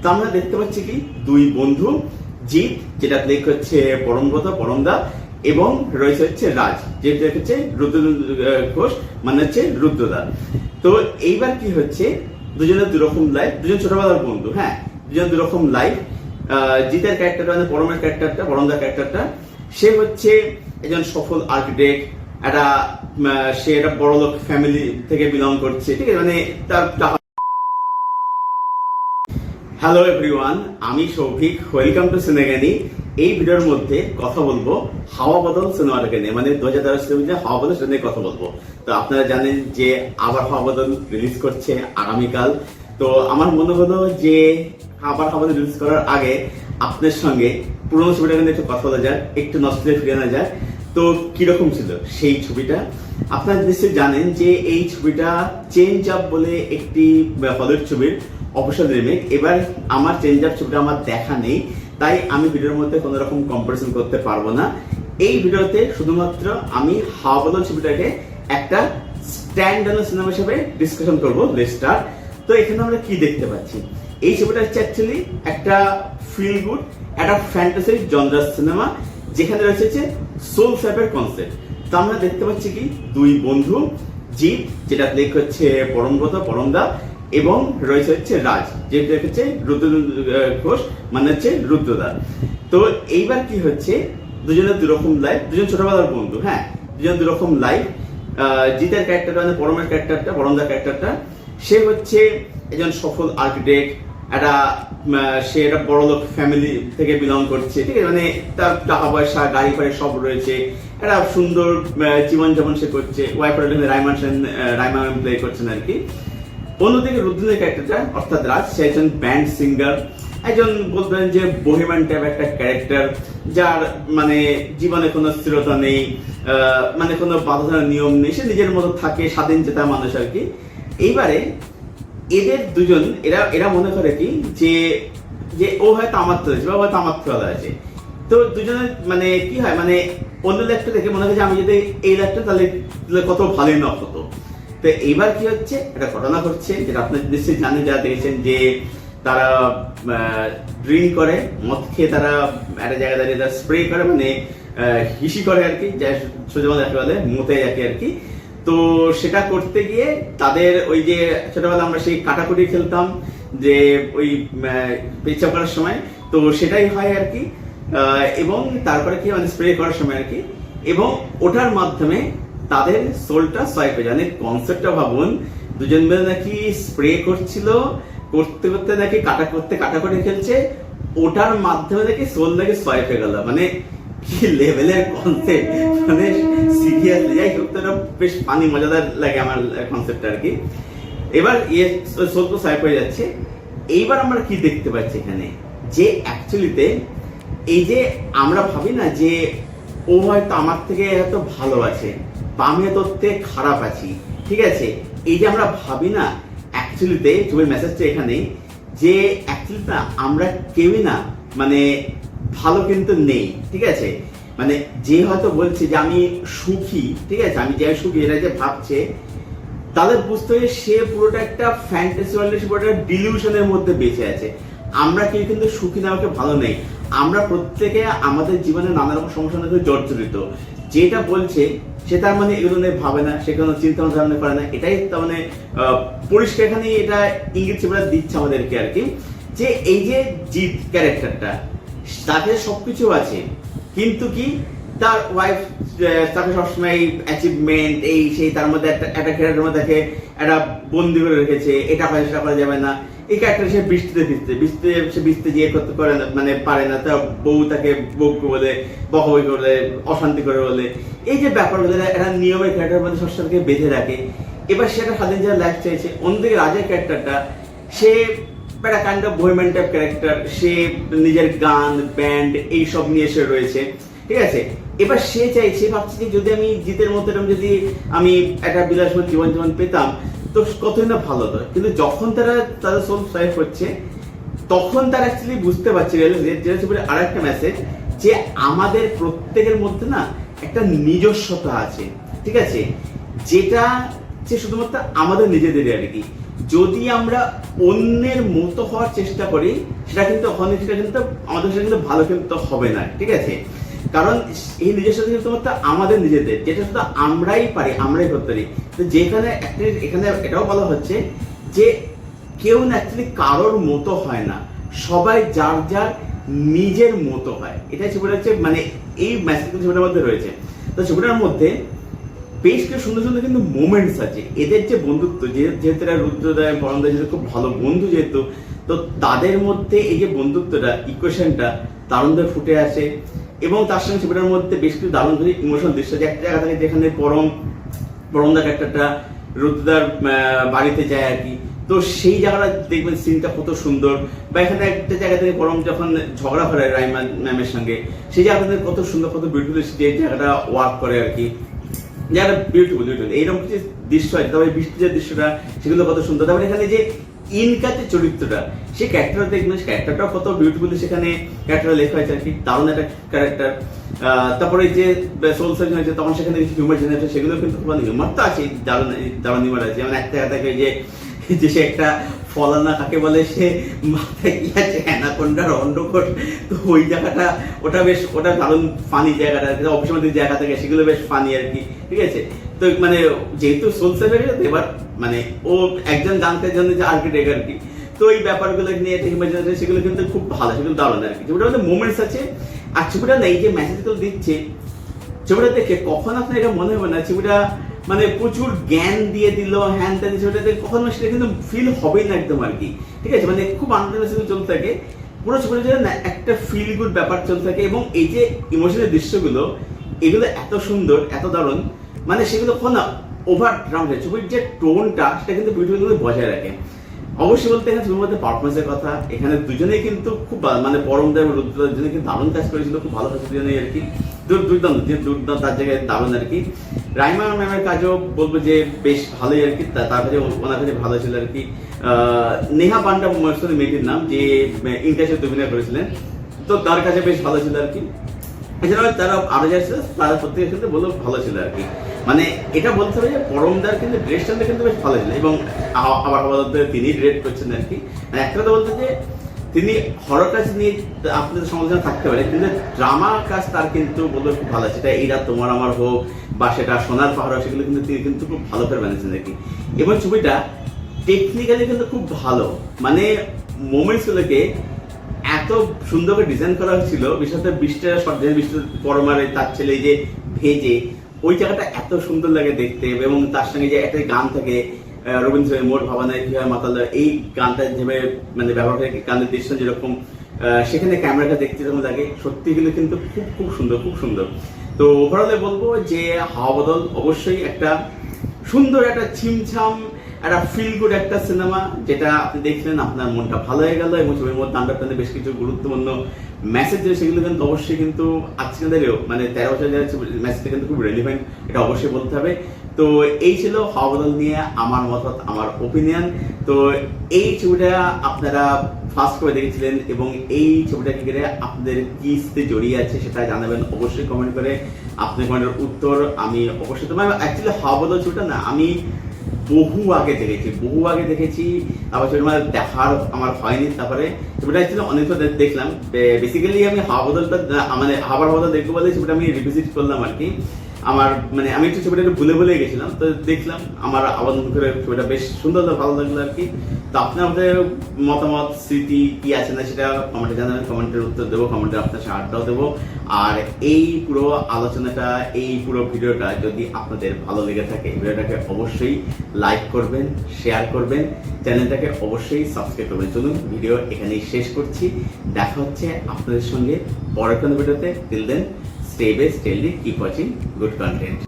তো আমরা দেখতে পাচ্ছি কি দুই বন্ধু, জিৎ যেটা প্লে করছে পরমব্রত পরমদা, এবং রয়েছে হচ্ছে রাজ যেটা হচ্ছে রুদ্র ঘোষ, মানে হচ্ছে রুদ্রদা। তো এইবার কি হচ্ছে, দুজনের দুরকম লাইফ, দুজন ছোটবেলার বন্ধু, হ্যাঁ, দুজন দুরকম লাইফ। জিতের ক্যারেক্টারটা মানে পরমের ক্যারেক্টারটা, পরমদার ক্যারেক্টারটা, সে হচ্ছে একজন সফল আর্কিটেক্ট, সে একটা বড়লোক ফ্যামিলি থেকে বিলং করছে, ঠিক আছে, মানে তার। হ্যালো এভরিওয়ান, আমি সৌভিক, ওয়েলকাম টু সিনেগানি। এই ভিডিওর মধ্যে কথা বলবো হাওয়া বদল সিনেমাটাকে নিয়ে, মানে 2013 সিনেমা হাওয়া বদল সেটা নিয়ে কথা বলবো। তো আপনারা জানেন যে আবার হাওয়া বদল রিলিজ করছে আগামীকাল। তো আমার মনে হলো যে আবার হাওয়া বদল রিলিজ করার আগে আপনার সঙ্গে পুরোনো ছবিটাকে নিয়ে একটু কথা বলা যায়, একটু নস্টালজিয়া ফিরে আনা যায়। তো কিরকম ছিল সেই ছবিটা আপনারা নিশ্চয়ই জানেন যে এই ছবিটা চেঞ্জ আপ বলে একটি হলিউড ছবির অফিসিয়াল রিমেক। এবার আমার চেঞ্জ আপ ছবিটা আমার দেখা নেই, তাই আমি ভিডিওর মধ্যে কোনো রকম কম্পারিজন করতে পারবো না। এই ভিডিওতে শুধুমাত্র আমি হাওয়া বদল ছবিটাকে একটা স্ট্যান্ড অ্যালোন সিনেমা হিসেবে ডিসকাশন করবো। Let's start. তো এখানে আমরা কি দেখতে পাচ্ছি, এই ছবিটা হচ্ছে অ্যাকচুয়ালি একটা ফিল গুড, একটা ফ্যান্টাসি জনরার সিনেমা, যেখানে রয়েছে সোল স্যাপের কনসেপ্ট। তো আমরা দেখতে পাচ্ছি কি দুই বন্ধু, জিৎ যেটা প্লে করছে পরমব্রত পরমদা, এবং রয়েছে হচ্ছে রাজ যেটা হচ্ছে রুদ্র ঘোষ, মানে হচ্ছে রুদ্রদা। তো এইবার কি হচ্ছে, দুজনের দুরকম লাইফ, দুজন ছোটবেলার বন্ধু, হ্যাঁ, দুজন দুরকম লাইফ। জিতের ক্যারেক্টারটা মানে পরমের ক্যারেক্টারটা, পরমদার ক্যারেক্টারটা, সে হচ্ছে একজন সফল আর্কিটেক্ট, সে একটা বড়লোক ফ্যামিলি থেকে বিলং করছে, ঠিক আছে, মানে তার টাকা পয়সা গাড়ি ফাড়ি সব রয়েছে, একটা সুন্দর জীবনযাপন সে করছে। ওয়াইফ রাইমান প্লে করছেন আর কি। অন্যদিকে রুদ্রের ক্যারেক্টারটা অর্থাৎ রাজ, সে একজন ব্যান্ড সিঙ্গার, একজন বলতে পারেন যে বহিমান টাইপ একটা ক্যারেক্টার, যার মানে জীবনে কোনো স্থিরতা নেই, মানে কোনো বাধা নিয়ম নেই, সে নিজের মতো থাকে, স্বাধীন চেতা মানুষ আর কি। এইবারে এদের দুজন এরা মনে করে কি যে ও হয়তো আমার তো আছে বা হয়তো আমার তো আছে। তো দুজনের মানে কি হয়, মানে অন্য লাইফটা দেখে মনে হয় যে আমি যদি এই লাইফটা তাহলে কত ভালোই না হতো। তো এইবার কি হচ্ছে, একটা ঘটনা ঘটছে যেটা আপনি নিশ্চয়ই জানেন, যারা দেখেছেন, যে তারা ড্রিঙ্ক করে, মদ খেয়ে তারা একটা জায়গায় দাঁড়িয়ে তারা স্প্রে করে, মানে হিসি করে আর কি, যা সোজা যাকে বলে মতে যাকে আর কি। তো সেটা করতে গিয়ে তাদের ওই যে ছোটবেলা আমরা সেই কাটাকুটি খেলতাম যে ওই পেচ্ছাপ করার সময়, তো সেটাই হয় আর কি। এবং তারপরে কি মানে স্প্রে করার সময় আর কি, এবং ওটার মাধ্যমে তাদের সোলটা সোয়াইপ হয়ে যায়। কনসেপ্টটা ভাবুন, দুজন মিলে নাকি স্প্রে করছিল, করতে করতে নাকি কাটাকুটি খেলছে, ওটার মাধ্যমে নাকি সোল নাকি সোয়াইপ হয়ে গেল। মানে কি লেভেলের কনসেপ্ট, মানে সিরিয়াসলি যাই হোক, তো বেশ ফানি মজাদার লাগে আমার কনসেপ্টটা আর কি। এবার সোল তো সোয়াইপ হয়ে যাচ্ছে। এইবার আমরা কি দেখতে পাচ্ছি এখানে, যে অ্যাকচুয়ালিতে এই যে আমরা ভাবি না যে ও হয়তো আমার থেকে হয়তো ভালো আছে বা আমি হয়তো ওর থেকে খারাপ আছি, ঠিক আছে, এই যে আমরা ভাবি না, অ্যাকচুয়ালিতে ছবির মেসেজটা এখানেই যে অ্যাকচুয়ালি না আমরা কেউই না মানে ভালো কিন্তু নেই, ঠিক আছে। মানে যে হয়তো বলছে যে আমি সুখী, ঠিক আছে, আমি যে সুখী এটা যে ভাবছে, তাদের বুঝতে হবে সে পুরোটা একটা ফ্যান্টাসি ওয়ার্ল্ডে, সে পুরোটা ডিলিউশনের মধ্যে বেঁচে আছে। আমরা কেউ কিন্তু সুখী না, আমাকে ভালো নেই, আমরা প্রত্যেকে আমাদের জীবনে নানা রকম সমস্যার মধ্যে জর্জরিত। যেটা বলছে সে তার মানে এগুলো নিয়ে ভাবে না, সে কোনো চিন্তা ভাবনা করে না, এটাই তার মানে পরিষ্কার এখানে এটা ইঙ্গিত ছবিটা দিচ্ছে আমাদেরকে আর কি। যে এই যে জিৎ ক্যারেক্টারটা, তাকে সবকিছু আছে, কিন্তু কি তার ওয়াইফ তাকে সবসময় অ্যাচিভমেন্ট এই সেই, তার মধ্যে একটা ক্যারেক্টারের মধ্যে তাকে একটা বন্দি করে রেখেছে, এটা হয় সেটা করা যাবে না। এই ক্যারেক্টার সে বৃষ্টিতে গিয়ে করতে পারে না, মানে পারে না, তার বউ তাকে বউকে বলে, বকবই করে, অশান্তি করে বলে, এই যে ব্যাপারগুলো একটা নিয়মের ক্যারেক্টার মধ্যে সবসময়কে বেঁধে রাখে। এবার সে একটা স্বাধীন যাওয়ার লাইফ চাইছে। অন্যদিকে রাজের ক্যারেক্টারটা, সে একটা কাইন্ড অফ বহিম্যান টাইপ ক্যারেক্টার, সে নিজের গান ব্যান্ড এইসব নিয়ে সে রয়েছে, ঠিক আছে। এবার সে চাইছে, ভাবছে যে যদি আমি জিতের মতো যদি আমি একটা বিলাসবহুল জীবন পেতাম তো কতই না ভালো হতো। কিন্তু যখন তারা তাদের সোল সোয়াইপ হচ্ছে, তখন তারা অ্যাকচুয়ালি বুঝতে পারছে আর একটা মেসেজ, যে আমাদের প্রত্যেকের মধ্যে না একটা নিজস্বতা আছে, ঠিক আছে, যেটা যে শুধুমাত্র আমাদের নিজেদের আর কি। যদি আমরা অন্যের মতো হওয়ার চেষ্টা করি সেটা কিন্তু আমাদের সাথে কিন্তু ভালো কিন্তু হবে না, ঠিক আছে? কারণ এই নিজস্ব কিন্তু আমাদের নিজেদের, যেটা শুধু আমরাই পারি, আমরাই করতে পারি। তো যেখানে এখানে এটাও বলা হচ্ছে যে কেউ না অ্যাকচুয়ালি কারোর মতো হয় না, সবাই যার যার নিজের মতো হয়। এটাই ছবিটা হচ্ছে, মানে এই মেসেজ ছবিটার মধ্যে রয়েছে। তো ছবিটার মধ্যে বেশ কিছু সুন্দর সুন্দর কিন্তু মোমেন্টস আছে। এদের যে বন্ধুত্ব, যেহেতু এরা রুদ্রদা পরমদা যেহেতু খুব ভালো বন্ধু, যেহেতু তো তাদের মধ্যে এই যে বন্ধুত্বটা, ইকুয়েশনটা দারুণভাবে ফুটে আসে। এবং তার সঙ্গে ছবিটার মধ্যে বেশ কিছু দারুণ ইমোশনাল দৃশ্য, যে একটা জায়গা থাকে যেখানে পরমদা ক্যারেক্টারটা রুদ্রদার বাড়িতে যায় আর কি। তো সেই জায়গাটা দেখবেন সিনটা কত সুন্দর। বা এখানে একটা জায়গা থেকে পরম যখন ঝগড়া করে রাইমা ম্যামের সঙ্গে, সেই জায়গাটা কত সুন্দর, কত বিউটিফুল যে জায়গাটা ওয়ার্ক করে আর কি, জায়গাটা বিউটিফুল। এইরকম কিছু দৃশ্য আছে। তারপরে বৃষ্টির যে দৃশ্যটা, সেগুলো কত সুন্দর। তারপরে এখানে যে ইনকার যে চরিত্রটা, সেই ক্যারেক্টারটা দেখবেন, ক্যারেক্টারটাও কত বিউটিফুলি সেখানে ক্যারেক্টারটা লেখা হয়েছে আর কি, দারুণ একটা ক্যারেক্টার। তারপরে যে সোল সার্জন হয়েছে, তখন সেখানে হিউমার জেনারেশন, সেগুলো কিন্তু হিউমার তো আছে, দারুণ হিউমার আছে। যেমন একটা থাকে যে সে একটা ফলানা কাকে বলে, সে মাথায় কি আছে অ্যানাকোন্ডার অন্ডকোষ, তো ওই জায়গাটা ওটা দারুণ ফানি জায়গাটা, অপসমাতিক জায়গা থাকে, সেগুলো বেশ ফানি আর কি, ঠিক আছে? তো মানে যেহেতু সোল সার্জন, এবার মানে ও একজন জানতে জন্য যে আর্কিটেক্ট আর কি, তো এই ব্যাপারগুলো নিয়ে সেগুলো কিন্তু খুব ভালো, সেগুলো দারুণ আর কি। ছবিটার মধ্যে মোমেন্টস আছে। আর ছবিটা না এই যে মেসেজগুলো দিচ্ছে, ছবিটা দেখে কখন আপনার এটা মনে হবে না ছবিটা মানে প্রচুর জ্ঞান দিয়ে দিল, হ্যান ত্যান, ছবিটাতে কখনো সেটা কিন্তু ফিল হবেই না একদম আর কি, ঠিক আছে? মানে খুব আনন্দ মেসেজ চলতে থাকে পুরো ছবিটা, না একটা ফিল গুড ব্যাপার চলতে থাকে। এবং এই যে ইমোশনাল দৃশ্যগুলো, এগুলো এত সুন্দর, এত দারুণ, মানে সেগুলো কখনো ওভার ড্রাউন্ড, ছবির যে টোনটা সেটা কিন্তু বিউটিফুল বজায় রাখে। অবশ্যই বলতে এখানে ছবির মধ্যে পারফরমেন্সের কথা, এখানে দুজনেই কিন্তু খুব মানে পরমদা এবং রুদ্রদা দুজনে কিন্তু দারুণ কাজ করেছিল, খুব ভালো কাজ দুজনেই আর কি, দুর্দান্ত তার জায়গায় দারুণ আর কি। রাইমা ম্যামের কাজও বলবো যে বেশ ভালোই আর কি, তার কাছে ওনার কাছে ভালো ছিল আর কি। নেহা পান্ডা মেয়েটির নাম, যে ইন্টারনেট অভিনয় করেছিলেন, তো তার কাছে বেশ ভালো ছিল আর কি। এছাড়াও তারা আরো যারা ছিল তারা প্রত্যেকের ক্ষেত্রে বলবো ভালো ছিল আর কি। মানে এটা বলতে হবে যে পরমদার কিন্তু ড্রেসটা কিন্তু বেশ ভালো ছিল, এবং আবার তিনি ডিরেক্ট করছেন আর কি। মানে একটা কথা বলতে যে তিনি হরর কাজ নিয়ে আপনাদের সমালোচনা থাকতে পারে, কিন্তু ড্রামা কাজ তার কিন্তু বলবো খুব ভালো, সেটা এইরা তোমার আমার হোক বা সেটা সোনার পাহাড়, সেগুলো কিন্তু তিনি কিন্তু খুব ভালো করে বানিয়েছেন আর কি। এবং ছবিটা টেকনিক্যালি কিন্তু খুব ভালো, মানে মোমেন্টসগুলোকে এত সুন্দর করে ডিজাইন করা হয়েছিল। বিশেষত বৃষ্টির শট, বৃষ্টির পরমারে তার ছেলে যে ভেজে, ওই জায়গাটা এত সুন্দর লাগে দেখতে। এবং তার সঙ্গে যে একটা গান থাকে রবীন্দ্র মোট ভাবানায় কি হয় মাতাল, এই গানটা যেভাবে মানে ব্যবহার করে, গানের দৃশ্য যেরকম, সেখানে ক্যামেরাটা দেখতে যেরকম লাগে, সত্যি কিন্তু খুব খুব সুন্দর, খুব সুন্দর। তো ওভারঅলে বলবো যে হাওয়া বদল অবশ্যই একটা সুন্দর, একটা ছিমছাম, একটা ফিল গুড একটা সিনেমা, যেটা আপনি দেখলেন আপনার মনটা ভালো হয়ে গেল। এবং ছবির মধ্যে আন্ডারস্ট্যান্ডে বেশ কিছু গুরুত্বপূর্ণ মেসেজ, সেগুলো কিন্তু অবশ্যই কিন্তু আজকে দিলেও মানে 13 বছর যাচ্ছে মেসেজটা কিন্তু খুব রেলিভেন্ট, এটা অবশ্যই বলতে হবে। তো এই ছিল হাওয়া বদল নিয়ে আমার মতামত, আমার ওপিনিয়ন। তো এই ছবিটা আপনারা ফার্স্ট করে দেখেছিলেন, এবং এই ছবিটাকে ঘিরে আপনাদের কি স্মৃতি জড়িয়ে আছে সেটা জানাবেন অবশ্যই কমেন্ট করে। আপনার কমেন্টের উত্তর আমি অবশ্যই, তোমার অ্যাকচুয়ালি হাওয়া বদল ছবিটা না আমি বহু আগে দেখেছি, আবার ছবিটা দেখার আমার হয়নি। তারপরে ছবিটা অ্যাকচুয়ালি অনেক দেখলাম, বেসিক্যালি আমি হাওয়া বদলটা মানে হাওয়া বদল দেখবো বলে ছবিটা আমি রিভিজিট করলাম আর কি। আমার মানে আমি একটু ছবিটা ভুলে গেছিলাম, তো দেখলাম, আমার আবার করে ছবিটা বেশ সুন্দর, ভালো লাগলো আর কি। তো আপনাদের মতামত, স্মৃতি কি আছে না সেটা কমেন্টে জানাবেন, কমেন্টের উত্তর দেবো, কমেন্টে আপনার সাথে আড্ডাও দেবো। আর এই পুরো আলোচনাটা, এই পুরো ভিডিওটা যদি আপনাদের ভালো লেগে থাকে, ভিডিওটাকে অবশ্যই লাইক করবেন, শেয়ার করবেন, চ্যানেলটাকে অবশ্যই সাবস্ক্রাইব করবেন। চলুন ভিডিও এখানেই শেষ করছি, দেখা হচ্ছে আপনাদের সঙ্গে পরের কোনো ভিডিওতে। Till then, stay best, stay healthy, keep watching good content.